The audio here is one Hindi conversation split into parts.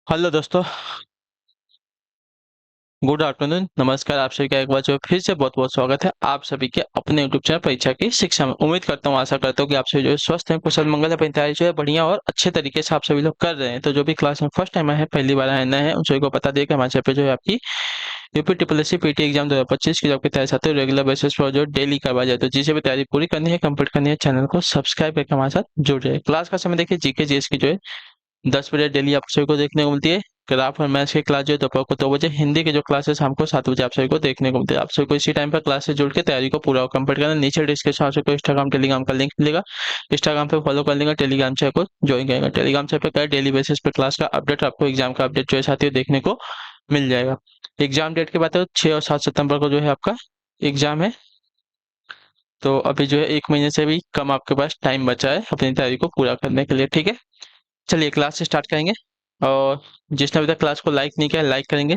हेलो दोस्तों। गुड आफ्टरनून, नमस्कार। आप सभी का एक बार जो फिर से बहुत बहुत स्वागत है आप सभी के अपने यूट्यूब चैनल परीक्षा की शिक्षा में। उम्मीद करता हूँ, आशा करता हूँ कि आप सभी जो है स्वस्थ हैं, कुशल मंगल है, अपनी तैयारी जो है बढ़िया और अच्छे तरीके से आप सभी लोग कर रहे हैं। तो जो भी क्लास में फर्स्ट टाइम आए हैं, पहली बार आए नए हैं, उन सभी को बता दिया कि हमारे चैनल पे जो है आपकी UP triple S C PT exam 2025 की जॉब की तैयारी साथ रेगुलर बेसिस पर जो डेली करवाया जाए, तो जिसे भी तैयारी पूरी करनी है, कंप्लीट करनी है, चैनल को सब्सक्राइब करके हमारे साथ जुड़ जाए। क्लास का समय देखिए, जीके जीएस की जो है 10 बजे डेली आप सभी को देखने को मिलती है। ग्राफ और मैथ्स की क्लास जो है दोपहर को 2 बजे, हिंदी की जो क्लासेस हमको 7 बजे आप सभी को देखने को मिलती है। आप सभी को इसी टाइम पर क्लास से जुड़ के तैयारी को पूरा कंप्लीट करना। नीचे डिस्क्रिप्शन आपको इंस्टाग्राम टेलीग्राम का लिंक मिलेगा, इंस्टाग्राम पे फॉलो कर लेंगे, टेलीग्राम चैनल को ज्वाइन करेंगे। टेलीग्राम चैनल पे क्या डेली बेसिस पे क्लास का अपडेट, आपको एग्जाम का अपडेट जो है साथियों देखने को मिल जाएगा। एग्जाम डेट की बात है तो 6 और 7 सितंबर को जो है आपका एग्जाम है। तो अभी जो है 1 महीने से भी कम आपके पास टाइम बचा है अपनी तैयारी को पूरा करने के लिए। ठीक है, चलिए क्लास से स्टार्ट करेंगे। और जिसने अभी तक क्लास को लाइक नहीं किया लाइक करेंगे,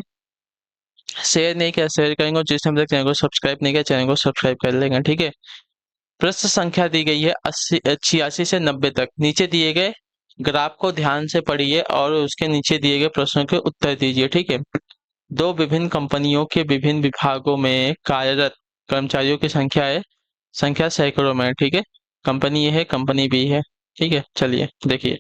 शेयर नहीं किया शेयर करेंगे, और जिसने अभी तक चैनल को सब्सक्राइब नहीं किया चैनल को सब्सक्राइब कर लेंगे। ठीक है, प्रश्न संख्या दी गई है 86 से 90 तक। नीचे दिए गए ग्राफ को ध्यान से पढ़िए और उसके नीचे दिए गए प्रश्नों के उत्तर दीजिए। ठीक है, दो विभिन्न कंपनियों के विभिन्न विभागों में कार्यरत कर्मचारियों की संख्या सैकड़ों में है। ठीक है, कंपनी ए है, कंपनी बी है। ठीक है, चलिए देखिए,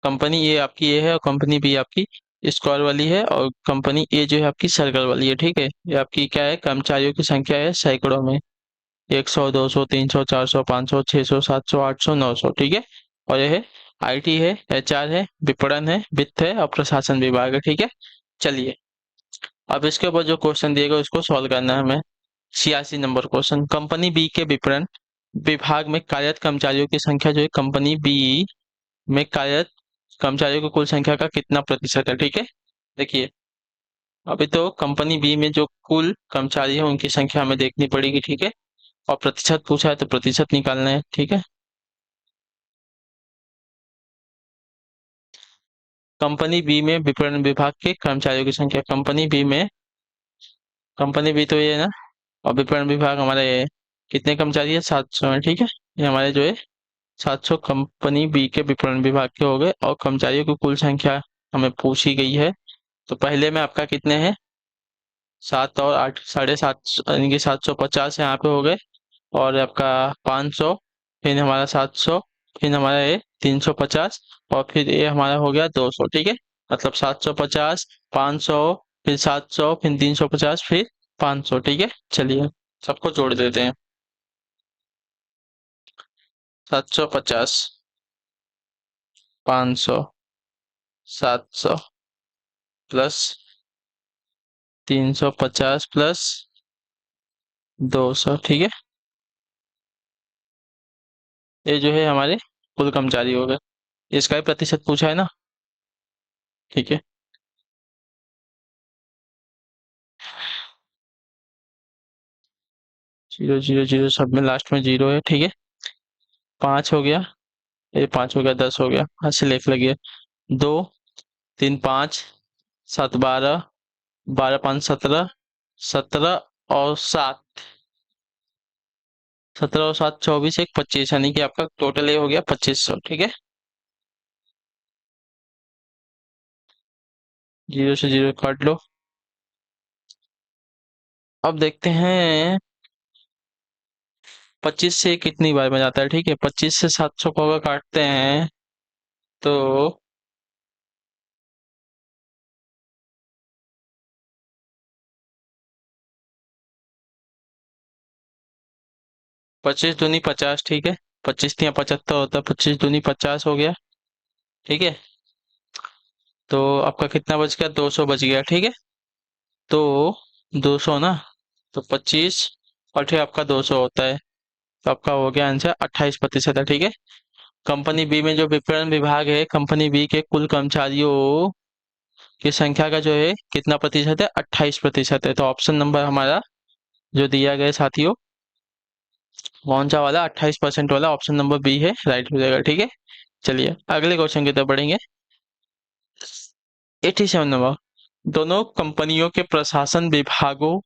कंपनी ए आपकी ए है और कंपनी बी आपकी स्क्वायर वाली है, और कंपनी ए जो है आपकी सर्कल वाली है। ठीक है, ये आपकी क्या है, कर्मचारियों की संख्या है सैकड़ों में, 100, 200, 300, 400, 500, 600, 700, 800, 900। ठीक है, और ये है आईटी है, एचआर है, विपणन है, वित्त है और प्रशासन विभाग है। ठीक है, चलिए अब इसके ऊपर जो क्वेश्चन दिए गए उसको सॉल्व करना है हमें। 86 नंबर क्वेश्चन, कंपनी बी के विपणन विभाग में कार्यरत कर्मचारियों की संख्या जो है कंपनी बी में कार्यरत कर्मचारियों की कुल संख्या का कितना प्रतिशत है। ठीक है, देखिए अभी तो कंपनी बी में जो कुल कर्मचारी है उनकी संख्या हमें देखनी पड़ेगी। ठीक है, और प्रतिशत पूछा है तो प्रतिशत निकालना है। ठीक है, कंपनी बी में विपणन विभाग के कर्मचारियों की संख्या, कंपनी बी तो ये है ना, और विपणन विभाग हमारे कितने कर्मचारी है, 700 है। ठीक है, ये हमारे जो है 700 कंपनी बी के विपणन विभाग के हो गए, और कर्मचारियों की कुल संख्या हमें पूछी गई है। तो पहले में आपका कितने हैं, 7 और 8, 750, यानी कि 750 यहाँ पे हो गए, और आपका 500, फिर हमारा 700, फिर हमारा ये 350, और फिर ये हमारा हो गया 200। ठीक है, मतलब 750, 500, फिर 700, फिर 350, फिर 500। ठीक है, चलिए सबको जोड़ देते हैं। 750, 500, 700 प्लस 350 प्लस 200। ठीक है, ये जो है हमारे कुल कर्मचारी हो गए। इसका भी प्रतिशत पूछा है ना। ठीक है, 0, 0, 0 सब में लास्ट में जीरो है। ठीक है, 5 हो गया, ये 5 हो गया, 10 हो गया, हाथ से लेख लगी है। 2, 3, 5, 7, 12, 12, 5, 17, 17 और 7, 17 और 7, 24, एक 25, यानी कि आपका टोटल ये हो गया 2500। ठीक है, जीरो से जीरो काट लो। अब देखते हैं 25 से कितनी बार में जाता है। ठीक है, 25 से 700 को अगर काटते हैं तो 25 दूनी 50। ठीक है, 25 या 75 होता है, 25 दूनी 50 हो गया। ठीक है, तो आपका कितना बच गया, 200 बच गया। ठीक है, तो 200 ना, तो 25 और फिर आपका 200 होता है, तो आपका हो गया आंसर 28% है। ठीक है, कंपनी बी में जो विपणन विभाग है, कंपनी बी के कुल कर्मचारियों की संख्या का जो है कितना प्रतिशत है, 28% है। तो ऑप्शन नंबर हमारा जो दिया गया है साथियों, कौन सा वाला 28% वाला, ऑप्शन नंबर बी है, राइट हो जाएगा। ठीक है, चलिए अगले क्वेश्चन की तरफ बढ़ेंगे। 87 नंबर, दोनों कंपनियों के प्रशासन विभागों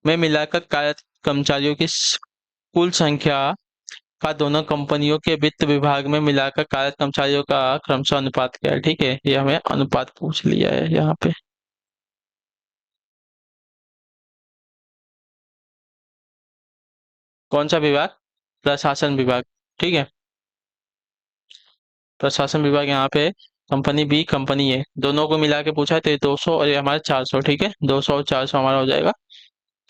में मिलाकर कार्यरत कर्मचारियों की कुल संख्या का दोनों कंपनियों के वित्त विभाग में मिलाकर कार्यरत कर्मचारियों का क्रमशः अनुपात क्या है? ठीक है, ये हमें अनुपात पूछ लिया है यहाँ पे। कौन सा विभाग? प्रशासन विभाग। ठीक है, प्रशासन विभाग यहाँ पे कंपनी बी कंपनी ए दोनों को मिला के पूछा है, तो ये 200 और ये हमारा 400। ठीक है, 200 और 400 हमारा हो जाएगा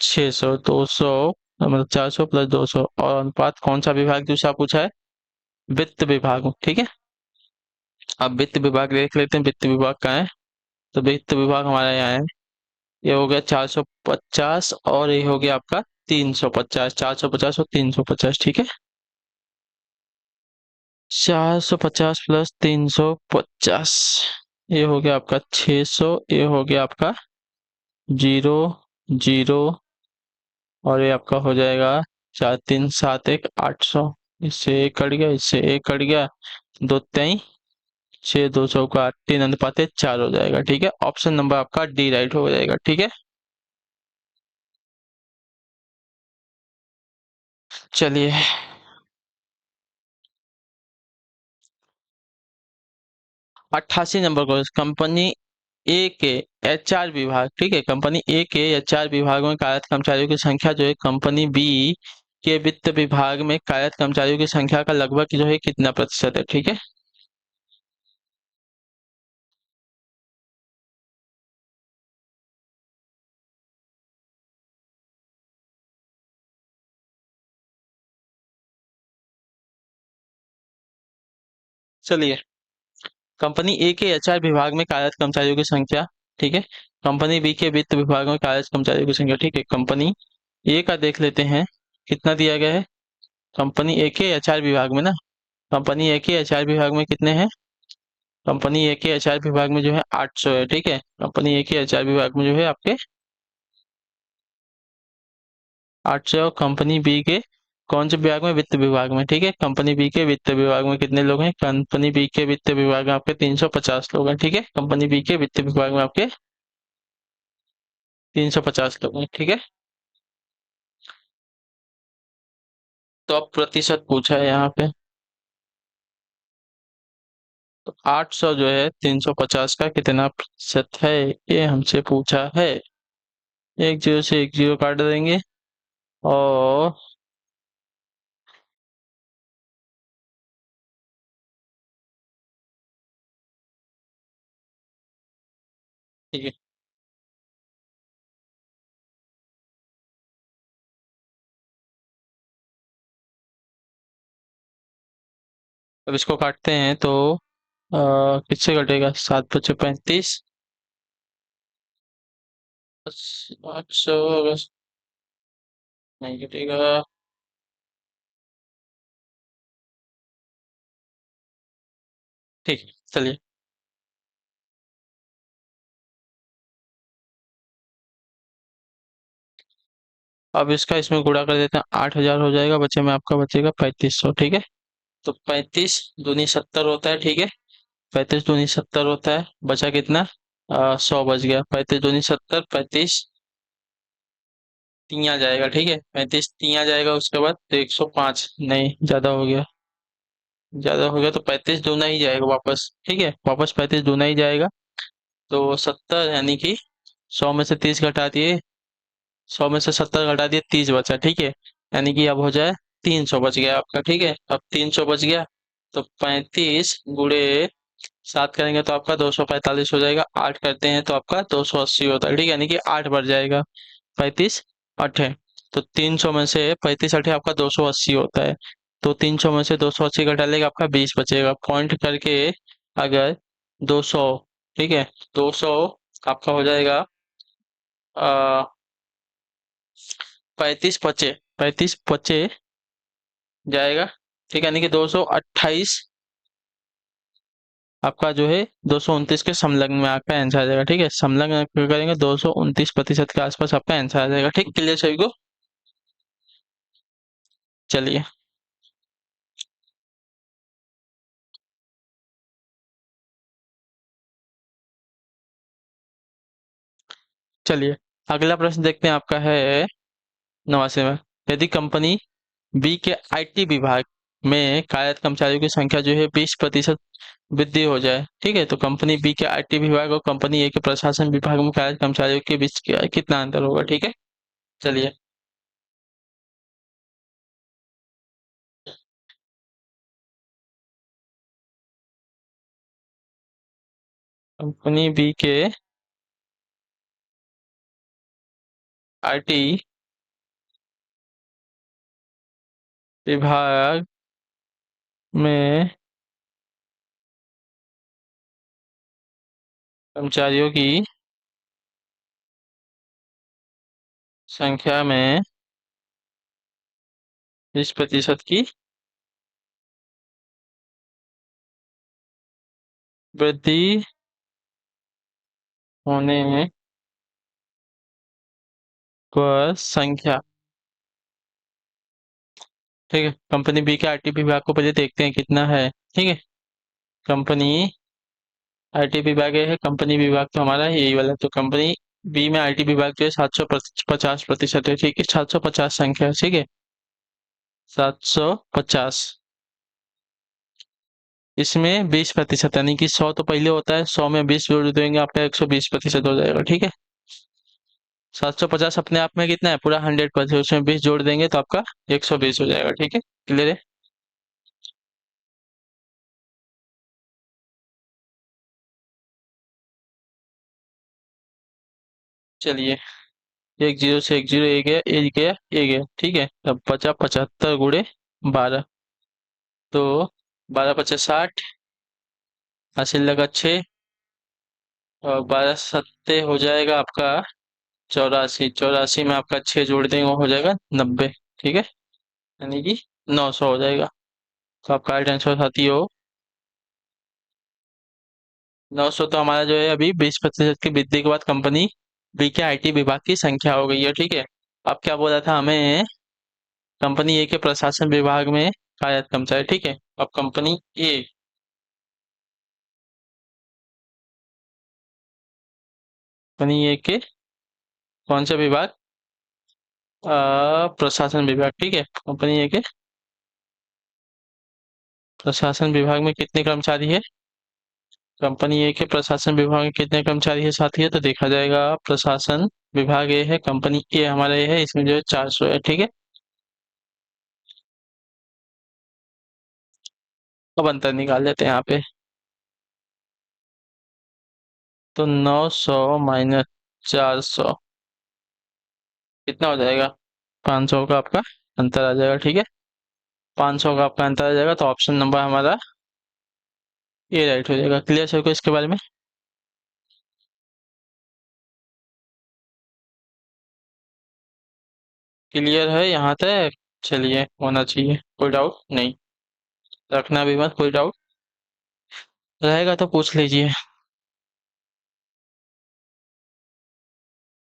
600। 200 मतलब 400 प्लस 200। और अनुपात कौन सा विभाग दूसरा पूछा है? वित्त विभाग। ठीक है, अब वित्त विभाग देख लेते हैं, वित्त विभाग कहाँ है। तो वित्त विभाग हमारा यहाँ है। ये हो गया 450 और ये हो गया आपका 350। 450 और 350। ठीक है, 450 प्लस 350, ये हो गया आपका 600। ये हो गया आपका 0 0 और ये आपका हो जाएगा 4 3 7 1 800। इससे एक कट गया, इससे एक कट गया, दो तीन 6, 200 का 3 अनुपात 4 हो जाएगा। ठीक है, ऑप्शन नंबर आपका डी राइट हो जाएगा। ठीक है, चलिए 88 नंबर को, कंपनी ए के एचआर विभाग। ठीक है, कंपनी ए के एचआर विभाग में कार्यरत कर्मचारियों की संख्या जो है कंपनी बी के वित्त विभाग में कार्यरत कर्मचारियों की संख्या का लगभग जो है कितना प्रतिशत है? ठीक है, चलिए कंपनी ए के एचआर विभाग में कार्यरत कर्मचारियों की संख्या। ठीक है, कंपनी बी के वित्त विभाग में कार्यरत कर्मचारियों की संख्या। ठीक है, कंपनी ए का देख लेते हैं कितना दिया गया है। कंपनी ए के एचआर विभाग में ना, कंपनी ए के एचआर विभाग में कितने हैं? कंपनी ए के एचआर विभाग में जो है 800 है। ठीक है, कंपनी ए के एचआर विभाग में जो है आपके 800। और कंपनी बी के कौन से विभाग में? वित्त विभाग में। ठीक है, कंपनी बी के वित्त विभाग में कितने लोग हैं? कंपनी बी के वित्त विभाग में आपके 350 लोग हैं। ठीक है, कंपनी बी के वित्त विभाग में आपके 350 लोग हैं। ठीक है, तो अब प्रतिशत पूछा है यहाँ पे। तो 800 जो है 350 का कितना प्रतिशत है, ये हमसे पूछा है। एक जीरो से एक जीरो काट देंगे और ठीक है, अब इसको काटते हैं तो किससे कटेगा? 7 × 5 = 35। 800 अगस्त नहीं कटेगा। ठीक है, चलिए अब इसका इसमें गुणा कर देते हैं। 8,000 हो जाएगा, बचे में आपका बचेगा 3500। ठीक है, तो 35 दूनी 70 होता है। ठीक है, 35 दूनी 70 होता है, बचा कितना? 100 बच गया। 35 दूनी 70, 35 तीन आ जाएगा। ठीक है, 35 तीन आ जाएगा, उसके बाद तो 105 नहीं, ज्यादा हो गया। ज्यादा हो गया तो 35 दूना ही जाएगा वापस। ठीक है, वापस 35 दूना ही जाएगा। तो 70 यानी कि 100 में से 30 घटा दिए, 100 में से 70 घटा दिए, 30 बचा। ठीक है, यानी कि अब हो जाए 300 बच गया आपका। ठीक है, अब 300 बच गया, तो 35 × 7 करेंगे तो आपका 245 हो जाएगा। 8 करते हैं तो आपका 280 होता है। ठीक है, यानी कि 8 बढ़ जाएगा। 35 × 8 तो 300 में से 35 × 8 आपका 280 होता है। तो 300 में से 280 घटा लेगा, आपका 20 बचेगा। पॉइंट करके अगर 200, ठीक है, 200 आपका हो जाएगा 35 बचे जाएगा। ठीक है, यानी कि 228 आपका जो है 229 के समलग्न में आपका आंसर आ जाएगा। ठीक है, समलग्न करेंगे 229% के आसपास आपका आंसर आ जाएगा। ठीक, क्लियर सभी को? चलिए चलिए अगला प्रश्न देखते हैं, आपका है 89 में। यदि कंपनी बी के आईटी विभाग में कार्यरत कर्मचारियों की संख्या जो है 20% वृद्धि हो जाए। ठीक है, तो कंपनी बी के आईटी विभाग और कंपनी ए के प्रशासन विभाग में कार्यरत कर्मचारियों के बीच कितना अंतर होगा। ठीक है, चलिए। कंपनी बी के आईटी विभाग में कर्मचारियों की संख्या में 20% की वृद्धि होने पर संख्या। ठीक है, कंपनी बी के आईटी विभाग को पहले देखते हैं कितना है। ठीक है, कंपनी आईटी विभाग है, कंपनी विभाग तो हमारा यही वाला, तो कंपनी बी में आईटी विभाग जो है 750% है। ठीक है, 750 संख्या है। ठीक है, 750, इसमें 20% यानी कि 100 तो पहले होता है, 100 में 20 जोड़ देंगे आपका 120% हो जाएगा। ठीक है, 750 अपने आप में कितना है, पूरा 100%, उसमें 20 जोड़ देंगे तो आपका 120 हो जाएगा। ठीक है, क्लियर है। चलिए, एक जीरो से एक जीरो, एक गया। ठीक है, तब बचा 75 × 12, तो 12×5 = 60, हासिल लगा 6, और 12×7 हो जाएगा आपका 84, 84 में आपका 6 जोड़ देंगे वो हो जाएगा 90। ठीक है, यानी कि 900 हो जाएगा। तो आपका राइट आंसर आती हो 900। तो हमारा जो है अभी 20% की वृद्धि के बाद कंपनी बी के आईटी विभाग की संख्या हो गई है। ठीक है, अब क्या बोला था हमें, कंपनी ए के प्रशासन विभाग में कार्यरत कर्मचारी। ठीक है, अब कंपनी ए के कौन सा विभाग, प्रशासन विभाग। ठीक है, कंपनी ए के प्रशासन विभाग में कितने कर्मचारी है, कंपनी ए के प्रशासन विभाग में कितने कर्मचारी है साथी है, तो देखा जाएगा प्रशासन विभाग ए है, कंपनी ए हमारा ए है, इसमें जो है 400 है। ठीक है, अब अंतर निकाल लेते हैं यहाँ पे। तो 900 - 400 कितना हो जाएगा, 500 का आपका अंतर आ जाएगा। ठीक है, 500 का आपका अंतर आ जाएगा, तो ऑप्शन नंबर हमारा ए राइट हो जाएगा। क्लियर सर को इसके बारे में। क्लियर है यहाँ तक। चलिए, होना चाहिए, कोई डाउट नहीं, रखना भी मत, कोई डाउट रहेगा तो पूछ लीजिए।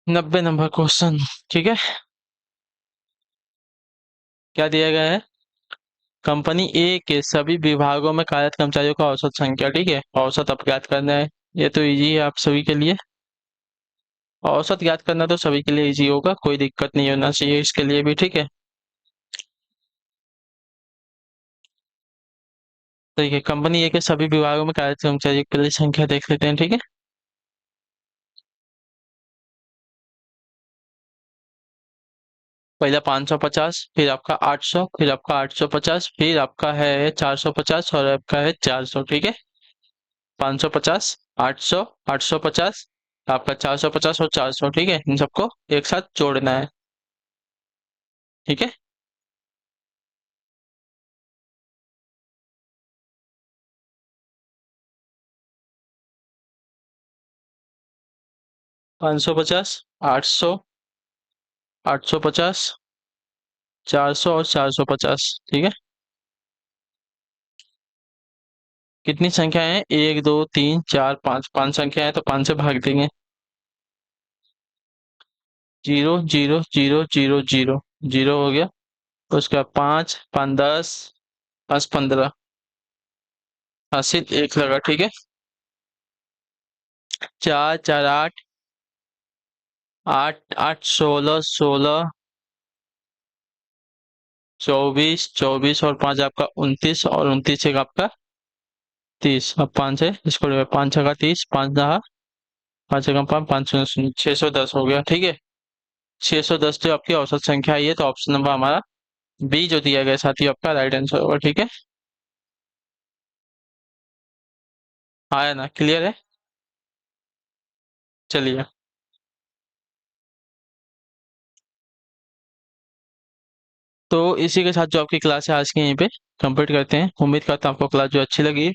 90 नंबर क्वेश्चन। ठीक है, क्या दिया गया है, कंपनी ए के सभी विभागों में कार्यरत कर्मचारियों का औसत संख्या। ठीक है, औसत अब ज्ञात करना है, ये तो इजी है आप सभी के लिए। औसत ज्ञात करना तो सभी के लिए इजी होगा, कोई दिक्कत नहीं होना चाहिए इसके लिए भी। ठीक है, ठीक है, कंपनी ए के सभी विभागों में कार्यरत कर्मचारियों के लिए संख्या देख लेते हैं। ठीक है, पहला 550, फिर आपका 800, फिर आपका 850, फिर आपका है 450 और आपका है 400। ठीक है, 550, 800, 850, आपका 450 और 400। ठीक है, इन सबको एक साथ जोड़ना है। ठीक है, 550, 800, 850, 400 और 450। ठीक है, कितनी संख्या है, 1 2 3 4 5, 5 संख्या है, तो 5 से भाग देंगे। 0 0 0 0 0, जीरो हो गया। उसका 5 5 10, 5 15, हासिल 1 लगा। ठीक है, 4 4 8, 8 8 16 16, 24, 24 और 5 आपका 29 और 29 एक आपका 30। अब 5 है, इसको 5 छका 30, 5 दहा, 5 एकम 5, 5 610 हो गया। ठीक है, 610 जो आपकी औसत संख्या आई है, तो ऑप्शन नंबर हमारा बी जो दिया गया साथी आपका राइट आंसर होगा। ठीक है, आया ना, क्लियर है। चलिए, तो इसी के साथ जो आपकी क्लास है आज की यहीं पे कंप्लीट करते हैं। उम्मीद करता हूँ आपको क्लास जो अच्छी लगी,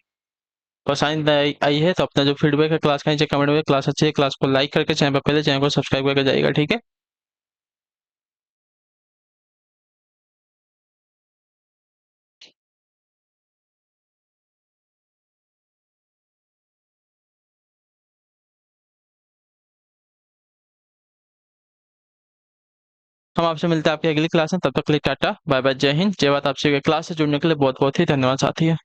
पसंद आई है, तो अपना जो फीडबैक है क्लास का नीचे कमेंट में, क्लास अच्छी है, क्लास को लाइक करके चैनल पर पहले चैनल को सब्सक्राइब करके जाएगा। ठीक है। हम आपसे मिलते हैं आपकी अगली क्लास में, तब तक के लिए टाटा बाय बाय, जय हिंद, जय भारत। आपसे क्लास से जुड़ने के लिए बहुत बहुत ही धन्यवाद साथी है।